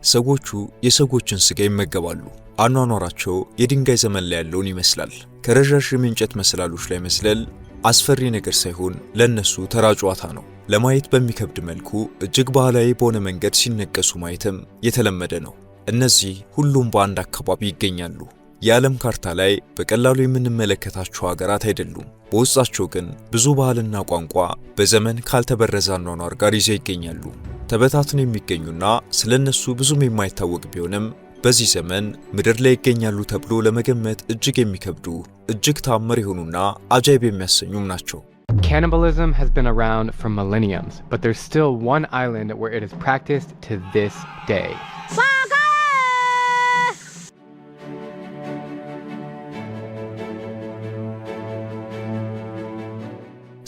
ሰዎቹ የሰዎችን ስጋ ይመገባሉ። አኗኗራቸው የድንጋይ ዘመን ላይ ያለውን ይመስላል። ከረዣዥም እንጨት መሰላሎች ላይ መዝለል አስፈሪ ነገር ሳይሆን ለነሱ ተራ ጨዋታ ነው። ለማየት በሚከብድ መልኩ እጅግ ባህላዊ በሆነ መንገድ ሲነቀሱ ማየትም የተለመደ ነው። እነዚህ ሁሉም በአንድ አካባቢ ይገኛሉ። የዓለም ካርታ ላይ በቀላሉ የምንመለከታቸው ሀገራት አይደሉም። በውስጣቸው ግን ብዙ ባህልና ቋንቋ በዘመን ካልተበረዘ አኗኗር ጋር ይዘው ይገኛሉ። ተበታትነው የሚገኙና ስለነሱ ብዙም የማይታወቅ ቢሆንም በዚህ ዘመን ምድር ላይ ይገኛሉ ተብሎ ለመገመት እጅግ የሚከብዱ እጅግ ታምር የሆኑና አጃይብ የሚያሰኙም ናቸው። Cannibalism has been around for millenniums, but there's still one island where it is practiced to this day.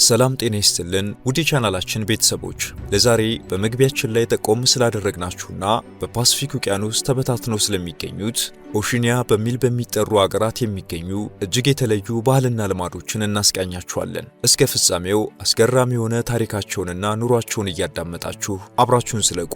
ሰላም ጤና ይስጥልን ውድ ቻናላችን ቤተሰቦች፣ ለዛሬ በመግቢያችን ላይ ጠቆም ስላደረግናችሁና በፓሲፊክ ውቅያኖስ ተበታትነው ስለሚገኙት ኦሺኒያ በሚል በሚጠሩ አገራት የሚገኙ እጅግ የተለዩ ባህልና ልማዶችን እናስቃኛችኋለን። እስከ ፍጻሜው አስገራሚ የሆነ ታሪካቸውንና ኑሯቸውን እያዳመጣችሁ አብራችሁን ስለቁ።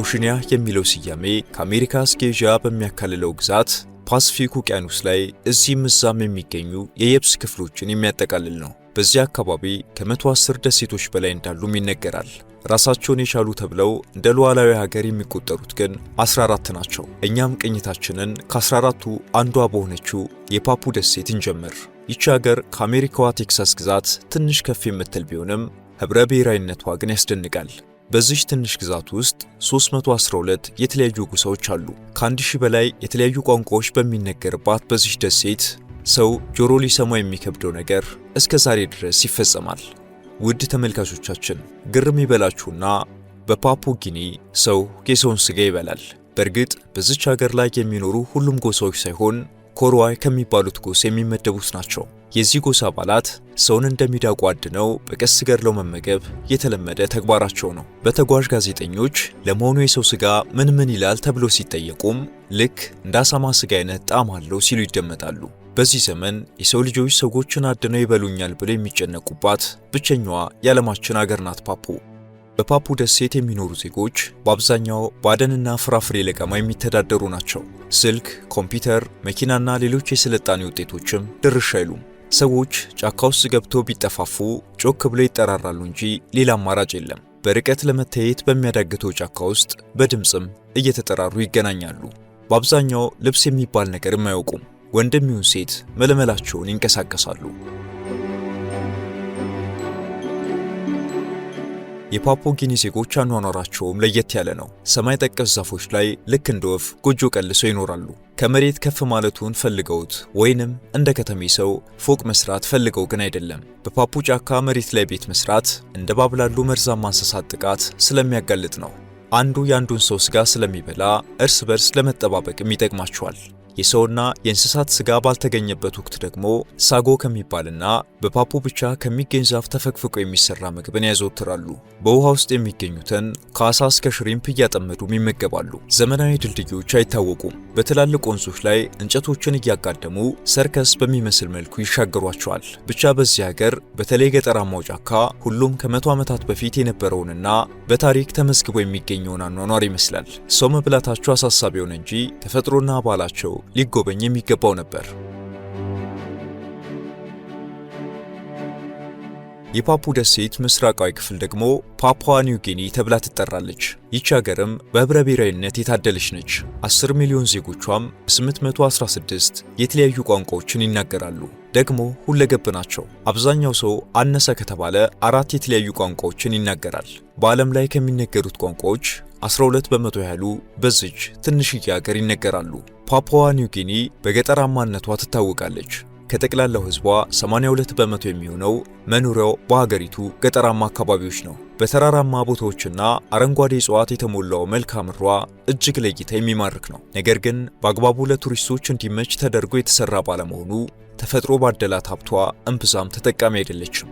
ኦሺኒያ የሚለው ስያሜ ከአሜሪካ እስከ ኤዥያ በሚያካልለው ግዛት ፓሲፊክ ውቅያኖስ ላይ እዚህም እዛም የሚገኙ የየብስ ክፍሎችን የሚያጠቃልል ነው። በዚህ አካባቢ ከ110 ደሴቶች በላይ እንዳሉም ይነገራል። ራሳቸውን የቻሉ ተብለው እንደ ሉዓላዊ ሀገር የሚቆጠሩት ግን 14 ናቸው። እኛም ቅኝታችንን ከ14ቱ አንዷ በሆነችው የፓፑ ደሴት እንጀምር። ይቺ ሀገር ከአሜሪካዋ ቴክሳስ ግዛት ትንሽ ከፍ የምትል ቢሆንም ህብረ ብሔራዊነቷ ግን ያስደንቃል። በዚህ ትንሽ ግዛት ውስጥ 312 የተለያዩ ጎሳዎች አሉ። ከ1000 በላይ የተለያዩ ቋንቋዎች በሚነገርባት በዚህ ደሴት ሰው ጆሮ ሊሰማ የሚከብደው ነገር እስከ ዛሬ ድረስ ይፈጸማል። ውድ ተመልካቾቻችን ግርም ይበላችሁና በፓፑ ጊኒ ሰው የሰውን ስጋ ይበላል። በእርግጥ በዚች ሀገር ላይ የሚኖሩ ሁሉም ጎሳዎች ሳይሆን ኮርዋይ ከሚባሉት ጎሳ የሚመደቡት ናቸው። የዚህ ጎሳ አባላት ሰውን እንደሚዳቁ አድነው በቀስ ገድለው መመገብ የተለመደ ተግባራቸው ነው። በተጓዥ ጋዜጠኞች ለመሆኑ የሰው ስጋ ምን ይላል ተብሎ ሲጠየቁም ልክ እንደ አሳማ ስጋ አይነት ጣዕም አለው ሲሉ ይደመጣሉ። በዚህ ዘመን የሰው ልጆች ሰዎችን አድነው ይበሉኛል ብለው የሚጨነቁባት ብቸኛዋ የዓለማችን ሀገር ናት ፓፑ። በፓፑ ደሴት የሚኖሩ ዜጎች በአብዛኛው በአደንና ፍራፍሬ ለቀማ የሚተዳደሩ ናቸው። ስልክ፣ ኮምፒውተር፣ መኪናና ሌሎች የስልጣኔ ውጤቶችም ድርሽ አይሉም። ሰዎች ጫካ ውስጥ ገብተው ቢጠፋፉ ጮክ ብለው ይጠራራሉ እንጂ ሌላ አማራጭ የለም። በርቀት ለመታየት በሚያዳግተው ጫካ ውስጥ በድምጽም እየተጠራሩ ይገናኛሉ። በአብዛኛው ልብስ የሚባል ነገርም አያውቁም። ወንድም ይሁን ሴት መለመላቸውን ይንቀሳቀሳሉ። የፓፑ ጊኒ ዜጎች አኗኗራቸውም ለየት ያለ ነው። ሰማይ ጠቀስ ዛፎች ላይ ልክ እንደ ወፍ ጎጆ ቀልሰው ይኖራሉ። ከመሬት ከፍ ማለቱን ፈልገውት ወይንም እንደ ከተሜ ሰው ፎቅ መስራት ፈልገው ግን አይደለም። በፓፑ ጫካ መሬት ላይ ቤት መስራት እንደ እባብ ላሉ መርዛማ እንስሳት ጥቃት ስለሚያጋልጥ ነው። አንዱ የአንዱን ሰው ስጋ ስለሚበላ እርስ በርስ ለመጠባበቅም ይጠቅማቸዋል። የሰውና የእንስሳት ስጋ ባልተገኘበት ወቅት ደግሞ ሳጎ ከሚባልና በፓፑ ብቻ ከሚገኝ ዛፍ ተፈቅፍቆ የሚሰራ ምግብን ያዘወትራሉ። በውሃ ውስጥ የሚገኙትን ከአሳ እስከ ሽሪምፕ እያጠመዱም ይመገባሉ። ዘመናዊ ድልድዮች አይታወቁም። በትላልቅ ወንዞች ላይ እንጨቶችን እያጋደሙ ሰርከስ በሚመስል መልኩ ይሻገሯቸዋል። ብቻ በዚህ ሀገር በተለይ ገጠራማው ጫካ ሁሉም ከ100 ዓመታት በፊት የነበረውንና በታሪክ ተመዝግቦ የሚገኘውን አኗኗር ይመስላል። ሰው መብላታቸው አሳሳቢ ሆነ እንጂ ተፈጥሮና ባህላቸው ሊጎበኝ የሚገባው ነበር። የፓፑ ደሴት ምስራቃዊ ክፍል ደግሞ ፓፑዋ ኒው ጊኒ ተብላ ትጠራለች። ይህች ሀገርም በህብረ ብሔራዊነት የታደለች ነች። 10 ሚሊዮን ዜጎቿም 816 የተለያዩ ቋንቋዎችን ይናገራሉ። ደግሞ ሁለገብ ናቸው። አብዛኛው ሰው አነሰ ከተባለ 4 የተለያዩ ቋንቋዎችን ይናገራል። በዓለም ላይ ከሚነገሩት ቋንቋዎች 12 በመቶ ያህሉ በዚች ትንሽዬ ሀገር ይነገራሉ። ፓፑዋ ኒው ጊኒ በገጠራማነቷ ትታወቃለች። ከጠቅላላው ህዝቧ 82 በመቶ የሚሆነው መኖሪያው በሀገሪቱ ገጠራማ አካባቢዎች ነው። በተራራማ ቦታዎችና አረንጓዴ እጽዋት የተሞላው መልክዓ ምድሯ እጅግ ለእይታ የሚማርክ ነው። ነገር ግን በአግባቡ ለቱሪስቶች እንዲመች ተደርጎ የተሰራ ባለመሆኑ ተፈጥሮ ባደላት ሀብቷ እምብዛም ተጠቃሚ አይደለችም።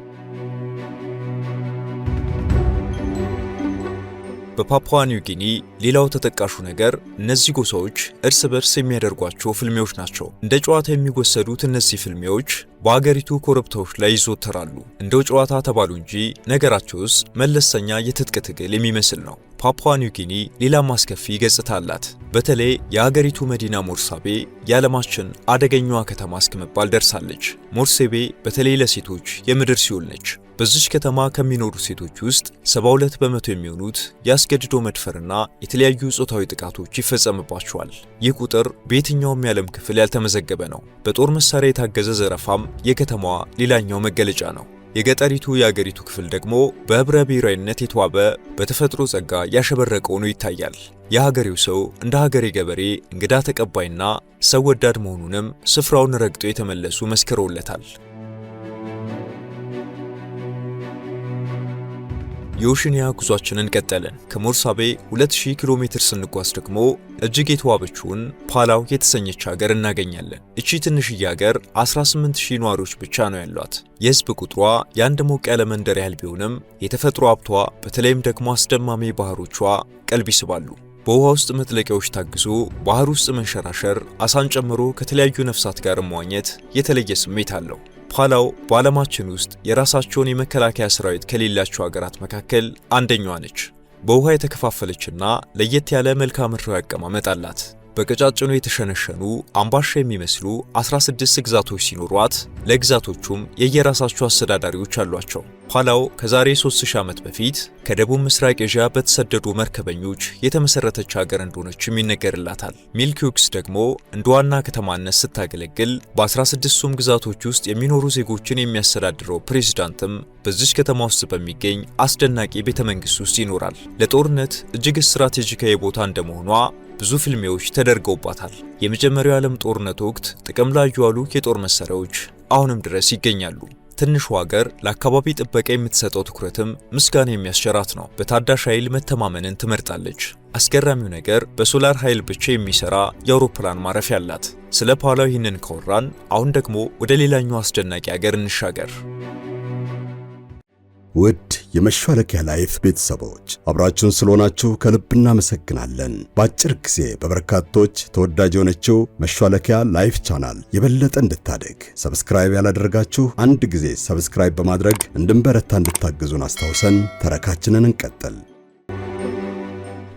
በፓፑዋ ኒው ጊኒ ሌላው ተጠቃሹ ነገር እነዚህ ጎሳዎች እርስ በርስ የሚያደርጓቸው ፍልሚያዎች ናቸው። እንደ ጨዋታ የሚወሰዱት እነዚህ ፍልሚያዎች በአገሪቱ ኮረብታዎች ላይ ይዘወተራሉ። እንደው ጨዋታ ተባሉ እንጂ ነገራቸውስ መለስተኛ የትጥቅ ትግል የሚመስል ነው። ፓፑዋ ኒው ጊኒ ሌላ አስከፊ ገጽታ አላት። በተለይ የአገሪቱ መዲና ሞርሳቤ የዓለማችን አደገኛዋ ከተማ እስከመባል ደርሳለች። ሞርሴቤ በተለይ ለሴቶች የምድር ሲኦል ነች። በዚች ከተማ ከሚኖሩ ሴቶች ውስጥ 72 በመቶ የሚሆኑት ያስገድዶ መድፈርና የተለያዩ ጾታዊ ጥቃቶች ይፈጸምባቸዋል። ይህ ቁጥር በየትኛውም የዓለም ክፍል ያልተመዘገበ ነው። በጦር መሳሪያ የታገዘ ዘረፋም የከተማዋ ሌላኛው መገለጫ ነው። የገጠሪቱ የአገሪቱ ክፍል ደግሞ በህብረ ብሔራዊነት የተዋበ በተፈጥሮ ጸጋ ያሸበረቀ ሆኖ ይታያል። የሀገሬው ሰው እንደ ሀገሬ ገበሬ እንግዳ ተቀባይና ሰው ወዳድ መሆኑንም ስፍራውን ረግጦ የተመለሱ መስክረውለታል። የኦሽኒያ ጉዟችንን ቀጠልን። ከሞርሳቤ 2000 ኪሎ ሜትር ስንጓዝ ደግሞ እጅግ የተዋበችውን ፓላው የተሰኘች ሀገር እናገኛለን። እቺ ትንሽዬ ሀገር 18000 ነዋሪዎች ብቻ ነው ያሏት። የህዝብ ቁጥሯ የአንድ ሞቅ ያለ መንደር ያህል ቢሆንም የተፈጥሮ ሀብቷ በተለይም ደግሞ አስደማሚ ባህሮቿ ቀልብ ይስባሉ። በውሃ ውስጥ መጥለቂያዎች ታግዞ ባህር ውስጥ መንሸራሸር፣ አሳን ጨምሮ ከተለያዩ ነፍሳት ጋር መዋኘት የተለየ ስሜት አለው። ፓላው በዓለማችን ውስጥ የራሳቸውን የመከላከያ ሰራዊት ከሌላቸው ሀገራት መካከል አንደኛዋ ነች። በውሃ የተከፋፈለችና ለየት ያለ መልክዓ ምድራዊ አቀማመጥ አላት። በቀጫጭኑ የተሸነሸኑ አምባሻ የሚመስሉ 16 ግዛቶች ሲኖሯት ለግዛቶቹም የየራሳቸው አስተዳዳሪዎች አሏቸው። ፓላው ከዛሬ 3000 ዓመት በፊት ከደቡብ ምስራቅ ኤዥያ በተሰደዱ መርከበኞች የተመሰረተች ሀገር እንደሆነችም ይነገርላታል። ሚልኪዩክስ ደግሞ እንደ ዋና ከተማነት ስታገለግል በ16ቱም ግዛቶች ውስጥ የሚኖሩ ዜጎችን የሚያስተዳድረው ፕሬዝዳንትም በዚች ከተማ ውስጥ በሚገኝ አስደናቂ ቤተመንግስት ውስጥ ይኖራል። ለጦርነት እጅግ ስትራቴጂካዊ ቦታ እንደመሆኗ ብዙ ፍልሚያዎች ተደርገውባታል። የመጀመሪያው ዓለም ጦርነት ወቅት ጥቅም ላይ የዋሉ የጦር መሳሪያዎች አሁንም ድረስ ይገኛሉ። ትንሹ ሀገር ለአካባቢ ጥበቃ የምትሰጠው ትኩረትም ምስጋና የሚያስቸራት ነው። በታዳሽ ኃይል መተማመንን ትመርጣለች። አስገራሚው ነገር በሶላር ኃይል ብቻ የሚሰራ የአውሮፕላን ማረፊያ አላት። ስለ ፓላው ይህንን ካወራን አሁን ደግሞ ወደ ሌላኛው አስደናቂ ሀገር እንሻገር። ውድ የመሿለኪያ ላይፍ ቤተሰቦች አብራችሁን ስለሆናችሁ ከልብ እናመሰግናለን። በአጭር ጊዜ በበርካቶች ተወዳጅ የሆነችው መሿለኪያ ላይፍ ቻናል የበለጠ እንድታደግ ሰብስክራይብ ያላደረጋችሁ አንድ ጊዜ ሰብስክራይብ በማድረግ እንድንበረታ እንድታግዙን አስታውሰን ተረካችንን እንቀጥል።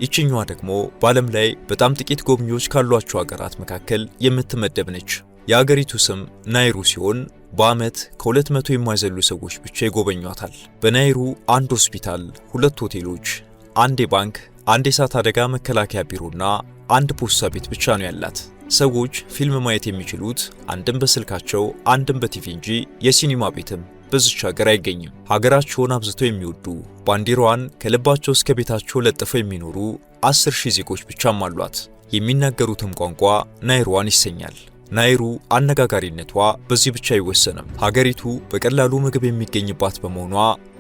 ይችኛዋ ደግሞ በዓለም ላይ በጣም ጥቂት ጎብኚዎች ካሏቸው ሀገራት መካከል የምትመደብ ነች። የአገሪቱ ስም ናይሩ ሲሆን በዓመት ከ200 የማይዘሉ ሰዎች ብቻ ይጎበኟታል። በናይሩ አንድ ሆስፒታል፣ 2 ሆቴሎች፣ አንድ ባንክ፣ አንድ የእሳት አደጋ መከላከያ ቢሮና አንድ ፖስታ ቤት ብቻ ነው ያላት። ሰዎች ፊልም ማየት የሚችሉት አንድም በስልካቸው አንድም በቲቪ እንጂ የሲኒማ ቤትም በዚች ሀገር አይገኝም። ሀገራቸውን አብዝተው የሚወዱ ባንዲራዋን ከልባቸው እስከ ቤታቸው ለጥፈው የሚኖሩ 10,000 ዜጎች ብቻም አሏት። የሚናገሩትም ቋንቋ ናይሩዋን ይሰኛል። ናይሩ አነጋጋሪነቷ በዚህ ብቻ አይወሰንም። ሀገሪቱ በቀላሉ ምግብ የሚገኝባት በመሆኗ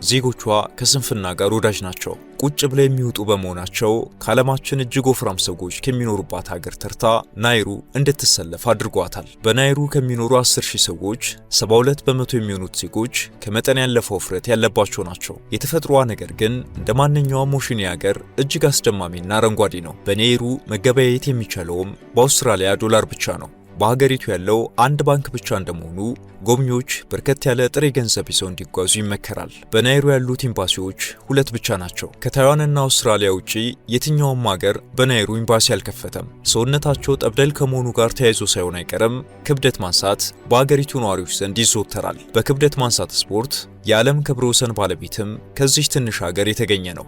ዜጎቿ ከስንፍና ጋር ወዳጅ ናቸው። ቁጭ ብለው የሚወጡ በመሆናቸው ከዓለማችን እጅግ ወፍራም ሰዎች ከሚኖሩባት ሀገር ተርታ ናይሩ እንድትሰለፍ አድርጓታል። በናይሩ ከሚኖሩ 10,000 ሰዎች 72 በመቶ የሚሆኑት ዜጎች ከመጠን ያለፈ ውፍረት ያለባቸው ናቸው። የተፈጥሮዋ ነገር ግን እንደ ማንኛውም ኦሽኒያ ሀገር እጅግ አስደማሚና አረንጓዴ ነው። በናይሩ መገበያየት የሚቻለውም በአውስትራሊያ ዶላር ብቻ ነው። በሀገሪቱ ያለው አንድ ባንክ ብቻ እንደመሆኑ ጎብኚዎች በርከት ያለ ጥሬ ገንዘብ ይዘው እንዲጓዙ ይመከራል። በናይሩ ያሉት ኤምባሲዎች 2 ብቻ ናቸው። ከታይዋንና አውስትራሊያ ውጪ የትኛውም ሀገር በናይሩ ኤምባሲ አልከፈተም። ሰውነታቸው ጠብደል ከመሆኑ ጋር ተያይዞ ሳይሆን አይቀርም ክብደት ማንሳት በሀገሪቱ ነዋሪዎች ዘንድ ይዘወተራል። በክብደት ማንሳት ስፖርት የዓለም ክብረ ወሰን ባለቤትም ከዚህ ትንሽ ሀገር የተገኘ ነው።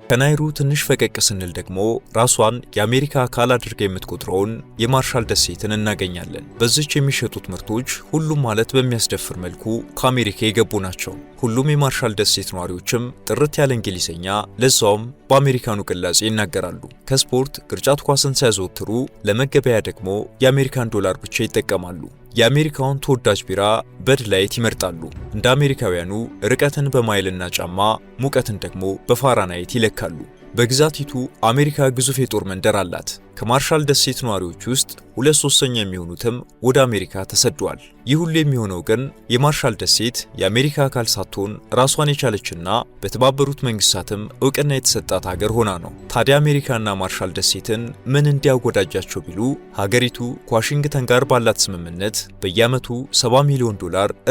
ከናይሩ ትንሽ ፈቀቅ ስንል ደግሞ ራሷን የአሜሪካ አካል አድርጋ የምትቆጥረውን የማርሻል ደሴትን እናገኛለን። በዚች የሚሸጡት ምርቶች ሁሉም ማለት በሚያስደፍር መልኩ ከአሜሪካ የገቡ ናቸው። ሁሉም የማርሻል ደሴት ነዋሪዎችም ጥርት ያለ እንግሊዝኛ ለዛውም በአሜሪካኑ ቅላጼ ይናገራሉ። ከስፖርት ቅርጫት ኳስን ሲያዘወትሩ ለመገበያ ደግሞ የአሜሪካን ዶላር ብቻ ይጠቀማሉ። የአሜሪካውን ተወዳጅ ቢራ በድ ላይት ይመርጣሉ። እንደ አሜሪካውያኑ ርቀትን በማይልና ጫማ፣ ሙቀትን ደግሞ በፋራናይት ይለካሉ። በግዛቲቱ አሜሪካ ግዙፍ የጦር መንደር አላት። ከማርሻል ደሴት ነዋሪዎች ውስጥ 2/3 የሚሆኑትም ወደ አሜሪካ ተሰደዋል። ይህ ሁሉ የሚሆነው ግን የማርሻል ደሴት የአሜሪካ አካል ሳትሆን ራሷን የቻለችና በተባበሩት መንግስታትም እውቅና የተሰጣት ሀገር ሆና ነው። ታዲያ አሜሪካና ማርሻል ደሴትን ምን እንዲያወዳጃቸው ቢሉ ሀገሪቱ ከዋሽንግተን ጋር ባላት ስምምነት በየዓመቱ $70 ሚሊዮን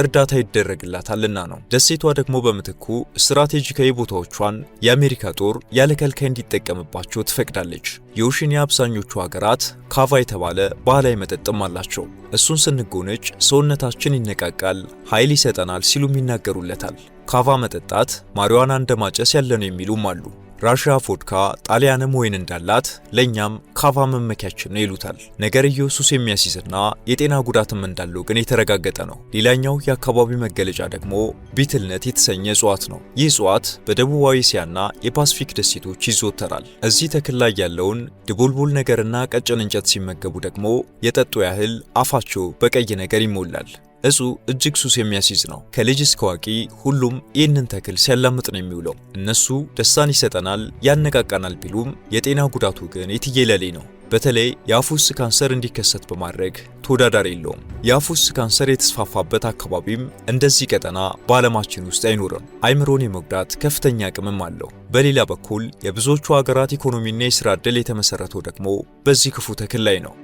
እርዳታ ይደረግላታልና ነው። ደሴቷ ደግሞ በምትኩ ስትራቴጂካዊ ቦታዎቿን የአሜሪካ ጦር ያለ ከልካይ እንዲጠቀምባቸው ትፈቅዳለች። የኦሽኒያ አብዛኞቹ ሀገራት ካቫ የተባለ ባህላዊ መጠጥም አላቸው። እሱን ስንጎነጭ ሰውነታችን ይነቃቃል፣ ኃይል ይሰጠናል ሲሉም ይናገሩለታል። ካቫ መጠጣት ማሪዋና እንደማጨስ ያለ ነው የሚሉም አሉ። ራሽያ ቮድካ ጣሊያንም ወይን እንዳላት ለኛም ካቫ መመኪያችን ነው ይሉታል። ነገርየው ሱስ የሚያስይዝና የጤና ጉዳትም እንዳለው ግን የተረጋገጠ ነው። ሌላኛው የአካባቢ መገለጫ ደግሞ ቢትልነት የተሰኘ እጽዋት ነው። ይህ እጽዋት በደቡባዊ እስያና የፓሲፊክ ደሴቶች ይዘወተራል። እዚህ ተክል ላይ ያለውን ድቡልቡል ነገርና ቀጭን እንጨት ሲመገቡ ደግሞ የጠጡ ያህል አፋቸው በቀይ ነገር ይሞላል። እጹ እጅግ ሱስ የሚያስይዝ ነው። ከልጅ እስከ አዋቂ ሁሉም ይህንን ተክል ሲያላምጥ ነው የሚውለው። እነሱ ደስታን ይሰጠናል፣ ያነቃቃናል ቢሉም የጤና ጉዳቱ ግን የትየለሌ ነው። በተለይ የአፍ ውስጥ ካንሰር እንዲከሰት በማድረግ ተወዳዳሪ የለውም። የአፍ ውስጥ ካንሰር የተስፋፋበት አካባቢም እንደዚህ ቀጠና በዓለማችን ውስጥ አይኖርም። አይምሮን የመጉዳት ከፍተኛ አቅምም አለው። በሌላ በኩል የብዙዎቹ ሀገራት ኢኮኖሚና የስራ ዕድል የተመሰረተው ደግሞ በዚህ ክፉ ተክል ላይ ነው።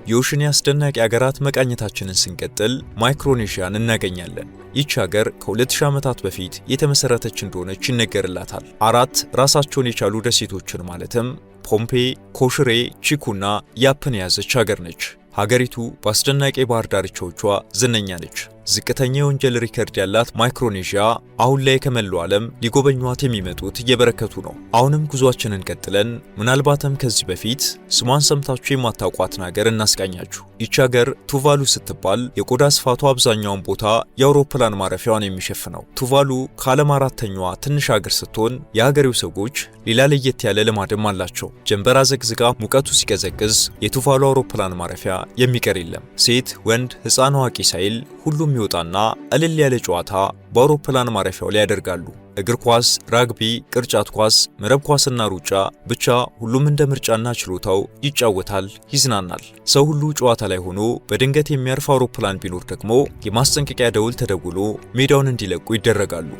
የኦሽኒያ አስደናቂ ሀገራት መቃኘታችንን ስንቀጥል ማይክሮኔዥያን እናገኛለን። ይህች ሀገር ከ2000 ዓመታት በፊት የተመሰረተች እንደሆነች ይነገርላታል። 4 ራሳቸውን የቻሉ ደሴቶችን ማለትም ፖምፔ፣ ኮሽሬ፣ ቺኩና ያፕን የያዘች ሀገር ነች። ሀገሪቱ በአስደናቂ ባህር ዳርቻዎቿ ዝነኛ ነች። ዝቅተኛ የወንጀል ሪከርድ ያላት ማይክሮኔዥያ አሁን ላይ ከመላው ዓለም ሊጎበኟት የሚመጡት እየበረከቱ ነው። አሁንም ጉዟችንን ቀጥለን ምናልባትም ከዚህ በፊት ስሟን ሰምታችሁ የማታውቋትን ሀገር እናስቃኛችሁ። ይች ሀገር ቱቫሉ ስትባል የቆዳ ስፋቷ አብዛኛውን ቦታ የአውሮፕላን ማረፊያዋን የሚሸፍነው። ቱቫሉ ከዓለም 4ኛዋ ትንሽ ሀገር ስትሆን የሀገሬው ሰዎች ሌላ ለየት ያለ ልማድም አላቸው። ጀንበር አዘግዝጋ ሙቀቱ ሲቀዘቅዝ የቱቫሉ አውሮፕላን ማረፊያ የሚቀር የለም። ሴት፣ ወንድ፣ ሕፃን፣ አዋቂ ሳይል ሁሉም ይወጣና እልል ያለ ጨዋታ በአውሮፕላን ማረፊያው ላይ ያደርጋሉ። እግር ኳስ፣ ራግቢ፣ ቅርጫት ኳስ፣ መረብ ኳስና ሩጫ፣ ብቻ ሁሉም እንደ ምርጫና ችሎታው ይጫወታል፣ ይዝናናል። ሰው ሁሉ ጨዋታ ላይ ሆኖ በድንገት የሚያርፍ አውሮፕላን ቢኖር ደግሞ የማስጠንቀቂያ ደውል ተደውሎ ሜዳውን እንዲለቁ ይደረጋሉ።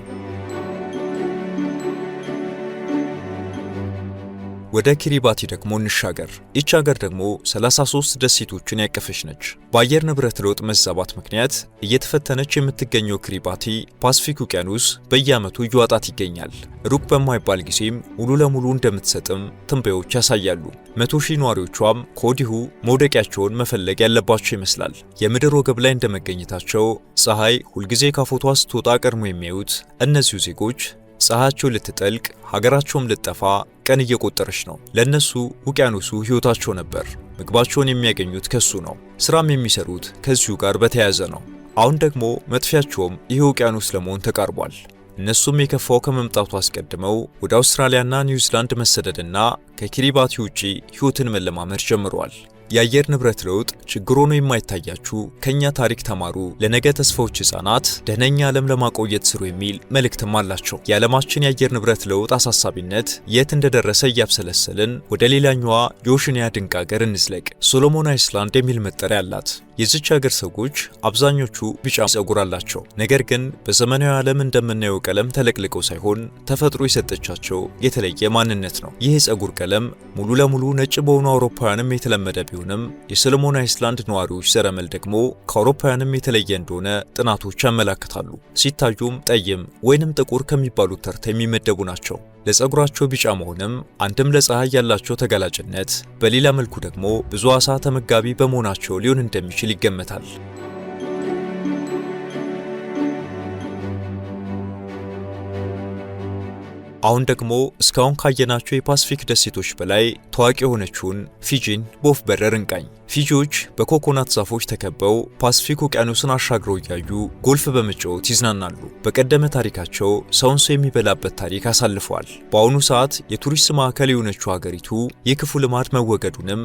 ወደ ኪሪባቲ ደግሞ እንሻገር። ይች ሀገር ደግሞ 33 ደሴቶችን ያቀፈች ነች። በአየር ንብረት ለውጥ መዛባት ምክንያት እየተፈተነች የምትገኘው ኪሪባቲ ፓሲፊክ ውቅያኖስ በየዓመቱ እየዋጣት ይገኛል። ሩቅ በማይባል ጊዜም ሙሉ ለሙሉ እንደምትሰጥም ትንበዮች ያሳያሉ። 100,000 ነዋሪዎቿም ከወዲሁ መውደቂያቸውን መፈለግ ያለባቸው ይመስላል። የምድር ወገብ ላይ እንደመገኘታቸው ፀሐይ ሁልጊዜ ካፎቷ ስትወጣ ቀድሞ የሚያዩት እነዚሁ ዜጎች ፀሐያቸው ልትጠልቅ ሀገራቸውም ልትጠፋ ቀን እየቆጠረች ነው። ለነሱ ውቅያኖሱ ሕይወታቸው ነበር። ምግባቸውን የሚያገኙት ከሱ ነው። ስራም የሚሰሩት ከዚሁ ጋር በተያያዘ ነው። አሁን ደግሞ መጥፊያቸውም ይህ ውቅያኖስ ለመሆን ተቃርቧል። እነሱም የከፋው ከመምጣቱ አስቀድመው ወደ አውስትራሊያና ኒውዚላንድ መሰደድና ከኪሪባቲ ውጪ ሕይወትን መለማመድ ጀምረዋል። የአየር ንብረት ለውጥ ችግር ሆኖ የማይታያችሁ ከኛ ታሪክ ተማሩ፣ ለነገ ተስፋዎች ሕፃናት ደህነኛ ዓለም ለማቆየት ስሩ የሚል መልእክትም አላቸው። የዓለማችን የአየር ንብረት ለውጥ አሳሳቢነት የት እንደደረሰ እያብሰለሰልን ወደ ሌላኛዋ የኦሽኒያ ድንቅ ሀገር እንዝለቅ። ሶሎሞን አይስላንድ የሚል መጠሪያ አላት። የዚች ሀገር ሰዎች አብዛኞቹ ቢጫ ጸጉር አላቸው። ነገር ግን በዘመናዊ ዓለም እንደምናየው ቀለም ተለቅልቀው ሳይሆን ተፈጥሮ የሰጠቻቸው የተለየ ማንነት ነው። ይህ የጸጉር ቀለም ሙሉ ለሙሉ ነጭ በሆኑ አውሮፓውያንም የተለመደ ቢሆንም የሶሎሞን አይስላንድ ነዋሪዎች ዘረመል ደግሞ ከአውሮፓውያንም የተለየ እንደሆነ ጥናቶች ያመለክታሉ። ሲታዩም ጠይም ወይንም ጥቁር ከሚባሉት ተርታ የሚመደቡ ናቸው። ለጸጉራቸው ቢጫ መሆንም አንድም ለፀሐይ ያላቸው ተጋላጭነት፣ በሌላ መልኩ ደግሞ ብዙ ዓሳ ተመጋቢ በመሆናቸው ሊሆን እንደሚችል ይገመታል። አሁን ደግሞ እስካሁን ካየናቸው የፓሲፊክ ደሴቶች በላይ ታዋቂ የሆነችውን ፊጂን በወፍ በረር እንቃኝ። ፊጂዎች በኮኮናት ዛፎች ተከበው ፓሲፊክ ውቅያኖስን አሻግረው እያዩ ጎልፍ በመጫወት ይዝናናሉ። በቀደመ ታሪካቸው ሰውን ሰው የሚበላበት ታሪክ አሳልፈዋል። በአሁኑ ሰዓት የቱሪስት ማዕከል የሆነችው ሀገሪቱ የክፉ ልማድ መወገዱንም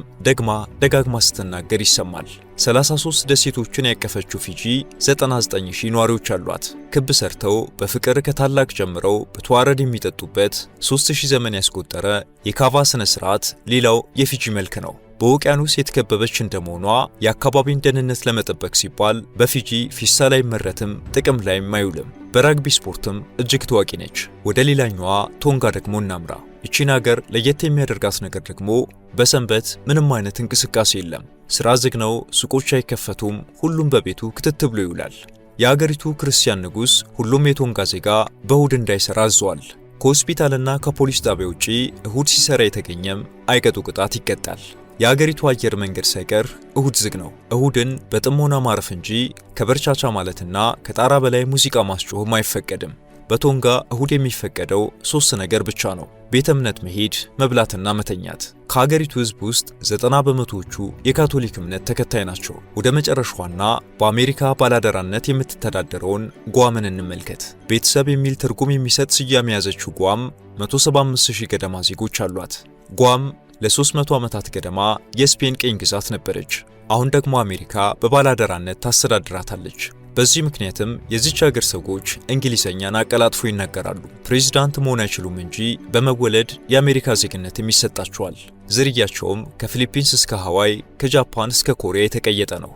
ደጋግማ ስትናገር ይሰማል። 33 ደሴቶችን ያቀፈችው ፊጂ 99000 ነዋሪዎች አሏት። ክብ ሰርተው በፍቅር ከታላቅ ጀምረው በተዋረድ የሚጠጡበት 3000 ዘመን ያስቆጠረ የካቫ ስነ ስርዓት ሌላው የፊጂ መልክ ነው። በውቅያኖስ የተከበበች እንደመሆኗ የአካባቢን ደህንነት ለመጠበቅ ሲባል በፊጂ ፊስታል አይመረትም፣ ጥቅም ላይም አይውልም። በራግቢ ስፖርትም እጅግ ታዋቂ ነች። ወደ ሌላኛዋ ቶንጋ ደግሞ እናምራ። ይቺን ሀገር ለየት የሚያደርጋት ነገር ደግሞ በሰንበት ምንም አይነት እንቅስቃሴ የለም። ስራ ዝግ ነው፣ ሱቆች አይከፈቱም፣ ሁሉም በቤቱ ክትት ብሎ ይውላል። የሀገሪቱ ክርስቲያን ንጉሥ ሁሉም የቶንጋ ዜጋ በእሁድ እንዳይሰራ አዟል። ከሆስፒታልና ከፖሊስ ጣቢያ ውጪ እሁድ ሲሰራ የተገኘም አይቀጡ ቅጣት ይቀጣል። የሀገሪቱ አየር መንገድ ሳይቀር እሁድ ዝግ ነው። እሁድን በጥሞና ማረፍ እንጂ ከበርቻቻ ማለትና ከጣራ በላይ ሙዚቃ ማስጮህም አይፈቀድም። በቶንጋ እሁድ የሚፈቀደው 3 ነገር ብቻ ነው። ቤተ እምነት መሄድ፣ መብላትና መተኛት። ከሀገሪቱ ሕዝብ ውስጥ 90 በመቶዎቹ የካቶሊክ እምነት ተከታይ ናቸው። ወደ መጨረሻዋና በአሜሪካ ባላደራነት የምትተዳደረውን ጓምን እንመልከት። ቤተሰብ የሚል ትርጉም የሚሰጥ ስያሜ የያዘችው ጓም 175000 ገደማ ዜጎች አሏት። ጓም ለ300 ዓመታት ገደማ የስፔን ቅኝ ግዛት ነበረች። አሁን ደግሞ አሜሪካ በባላደራነት ታስተዳድራታለች። በዚህ ምክንያትም የዚች ሀገር ሰዎች እንግሊዘኛን አቀላጥፎ ይናገራሉ። ፕሬዝዳንት መሆን አይችሉም እንጂ በመወለድ የአሜሪካ ዜግነትም ይሰጣቸዋል። ዝርያቸውም ከፊሊፒንስ እስከ ሃዋይ፣ ከጃፓን እስከ ኮሪያ የተቀየጠ ነው።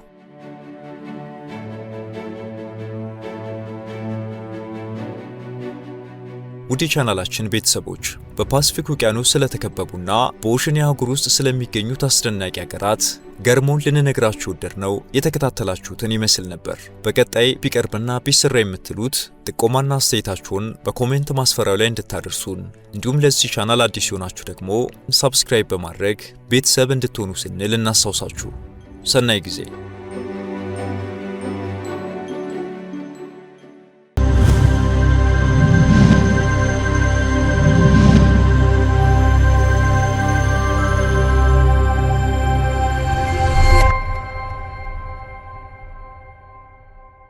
ውድ ቻናላችን ቤተሰቦች በፓሲፊክ ውቅያኖስ ስለተከበቡና በኦሽን አህጉር ውስጥ ስለሚገኙት አስደናቂ ሀገራት ገርሞን ልንነግራችሁ ወደድነው የተከታተላችሁትን ይመስል ነበር። በቀጣይ ቢቀርብና ቢሰራ የምትሉት ጥቆማና አስተያየታችሁን በኮሜንት ማስፈራሪያው ላይ እንድታደርሱን እንዲሁም ለዚህ ቻናል አዲስ የሆናችሁ ደግሞ ሰብስክራይብ በማድረግ ቤተሰብ እንድትሆኑ ስንል እናስታውሳችሁ። ሰናይ ጊዜ